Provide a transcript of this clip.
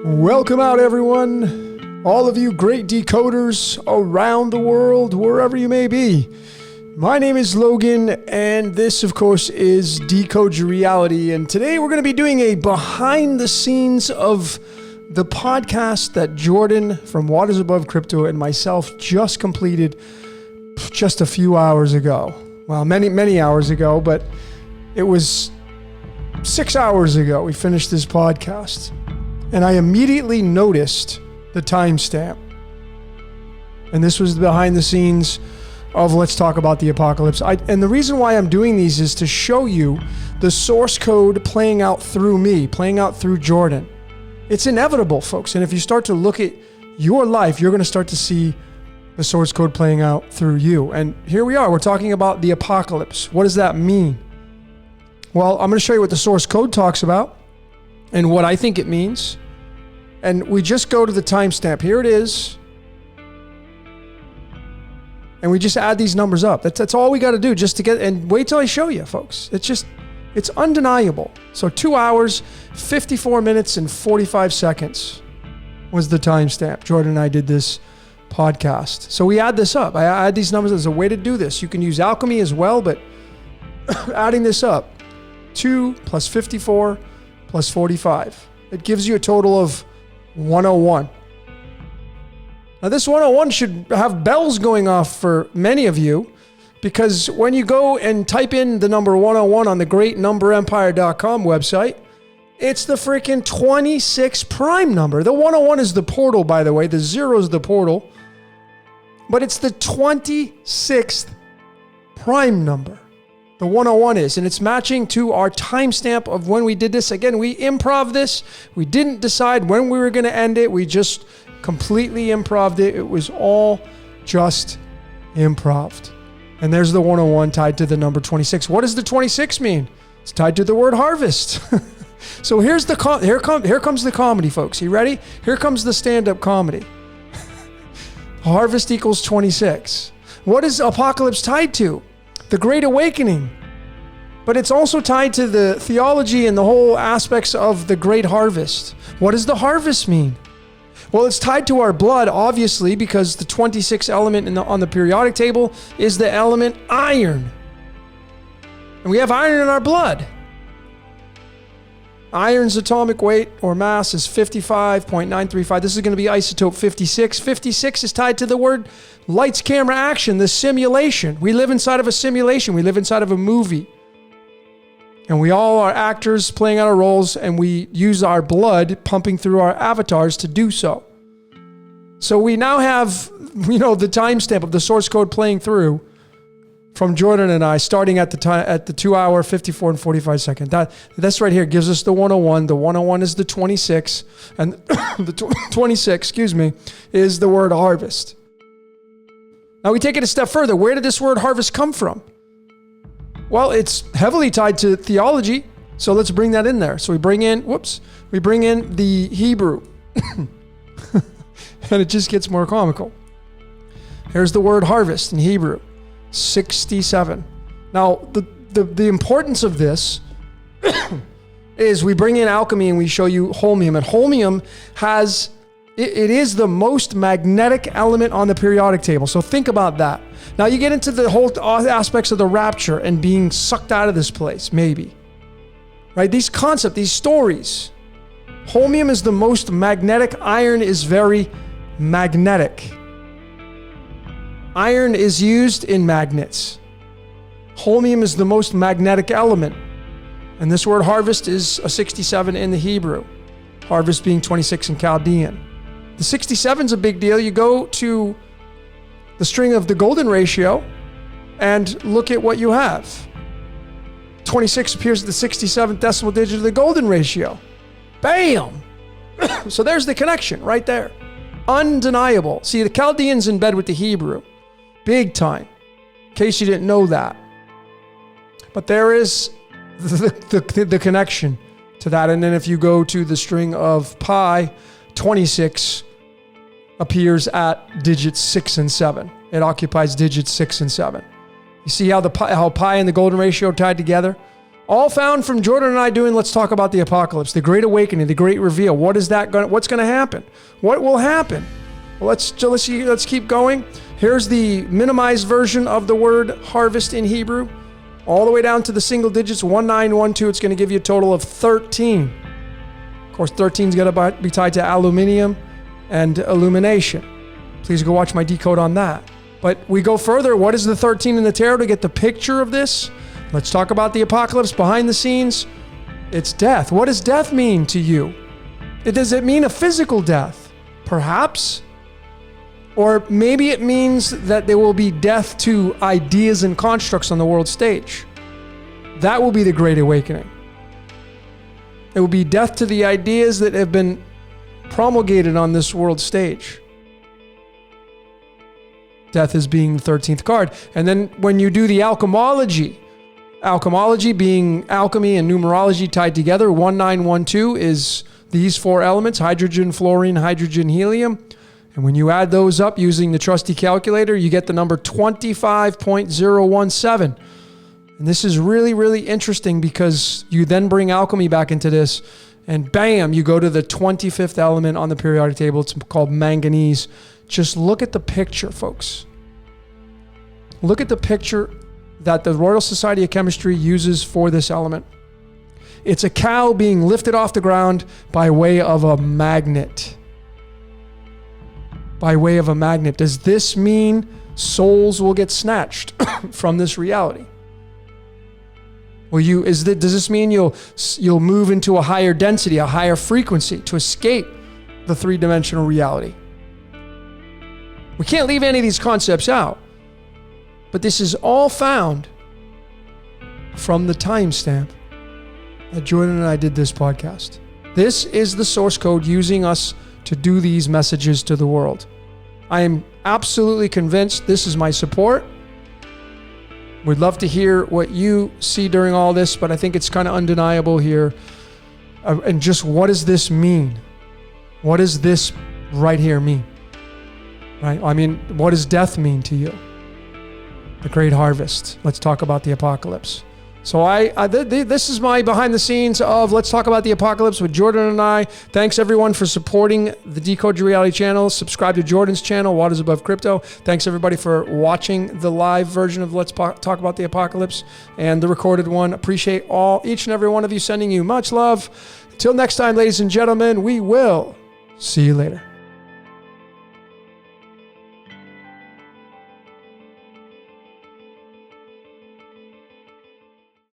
Welcome out, everyone. All of you great decoders around the world, wherever you may be. My name is Logan, and this, of course, is Decode Your Reality. And today we're going to be doing a behind the scenes of the podcast that Jordan from Waters Above Crypto and myself just completed just a few hours ago. Well, many hours ago, but it was 6 hours ago we finished this podcast. And I immediately noticed the timestamp. And this was the behind the scenes of Let's Talk About the Apocalypse. And the reason why I'm doing these is to show you the source code playing out through me, playing out through Jordan. It's inevitable, folks. And if you start to look at your life, you're going to start to see the source code playing out through you. And here we are. We're talking about the apocalypse. What does that mean? Well, I'm going to show you what the source code talks about and what I think it means. And we just go to the timestamp. Here it is. And we just add these numbers up. That's all we got to do just to get, and wait till I show you, folks. It's undeniable. So 2 hours, 54 minutes, and 45 seconds was the timestamp. Jordan and I did this podcast. So we add this up. I add these numbers. There's a way to do this. You can use alchemy as well, but adding this up, 2 plus 54 plus 45. It gives you a total of 101. Now this 101 should have bells going off for many of you, because when you go and type in the number 101 on the greatnumberempire.com website, it's the freaking 26 prime number. The 101 is the portal, by the way. The 0 is the portal. But it's the 26th prime number. The 101 is, and it's matching to our timestamp of when we did this. Again, we improv this. We didn't decide when we were going to end it. We just completely improved it. It was all just improved. And there's the 101 tied to the number 26. What does the 26 mean? It's tied to the word harvest. So here comes the comedy, folks. You ready? Here comes the stand-up comedy. Harvest equals 26. What is apocalypse tied to? The Great Awakening. But it's also tied to the theology and the whole aspects of the Great Harvest. What does the harvest mean? Well, it's tied to our blood, obviously, because the 26th element on the periodic table is the element iron. And we have iron in our blood. Iron's atomic weight or mass is 55.935. This is going to be isotope 56. 56 is tied to the word lights, camera, action, the simulation. We live inside of a simulation. We live inside of a movie. And we all are actors playing out our roles, and we use our blood pumping through our avatars to do so. So we now have, the timestamp of the source code playing through from Jordan and I, starting at the 2 hour, 54 and 45 second. That's right here gives us the 101. The 101 is the 26, and the 26, is the word harvest. Now we take it a step further. Where did this word harvest come from? Well, it's heavily tied to theology. So let's bring that in there. So we bring in the Hebrew. And it just gets more comical. Here's the word harvest in Hebrew. 67. Now, the importance of this is we bring in alchemy and we show you holmium. And holmium it is the most magnetic element on the periodic table. So think about that. Now you get into the whole aspects of the rapture and being sucked out of this place, maybe. Right? These concepts, these stories. Holmium is the most magnetic. Iron is very magnetic. Iron is used in magnets. Holmium is the most magnetic element. And this word harvest is a 67 in the Hebrew. Harvest being 26 in Chaldean. The 67 is a big deal. You go to the string of the golden ratio and look at what you have. 26 appears at the 67th decimal digit of the golden ratio. Bam! So there's the connection right there. Undeniable. See, the Chaldean's in bed with the Hebrew. Big time. In case you didn't know that. But there is the connection to that. And then if you go to the string of pi, 26 appears at digits 6 and 7. It occupies digits 6 and 7. You see how pi and the golden ratio are tied together? All found from Jordan and I doing Let's Talk About the Apocalypse, the Great Awakening, the Great Reveal. What's going to happen? What will happen? Well, let's keep going. Here's the minimized version of the word harvest in Hebrew. All the way down to the single digits, 1912. It's going to give you a total of 13. Of course, 13 is going to be tied to aluminium and illumination. Please go watch my decode on that. But we go further. What is the 13 in the tarot to get the picture of this? Let's talk about the apocalypse behind the scenes. It's death. What does death mean to you? Does it mean a physical death? Perhaps. Or maybe it means that there will be death to ideas and constructs on the world stage. That will be the Great Awakening. It will be death to the ideas that have been promulgated on this world stage. Death is being the 13th card. And then when you do the alchemology being alchemy and numerology tied together, 1912 is these four elements: hydrogen, fluorine, hydrogen, helium. And when you add those up using the trusty calculator, you get the number 25.017. And this is really, really interesting because you then bring alchemy back into this, and bam, you go to the 25th element on the periodic table. It's called manganese. Just look at the picture, folks. Look at the picture that the Royal Society of Chemistry uses for this element. It's a cow being lifted off the ground by way of a magnet. By way of a magnet. Does this mean souls will get snatched from this reality? Does this mean you'll move into a higher density, a higher frequency to escape the three-dimensional reality? We can't leave any of these concepts out. But this is all found from the timestamp that Jordan and I did this podcast. This is the source code using us to do these messages to the world. I am absolutely convinced this is my support. We'd love to hear what you see during all this, but I think it's kind of undeniable here. And just what does this mean? What does this right here mean? Right? I mean, what does death mean to you? The great harvest. Let's talk about the apocalypse. So this is my behind the scenes of Let's Talk About the Apocalypse with Jordan and I. Thanks everyone for supporting the Decode Your Reality channel. Subscribe to Jordan's channel, Waters Above Crypto. Thanks everybody for watching the live version of Let's Talk About the Apocalypse and the recorded one. Appreciate each and every one of you, sending you much love. Until next time, ladies and gentlemen, we will see you later.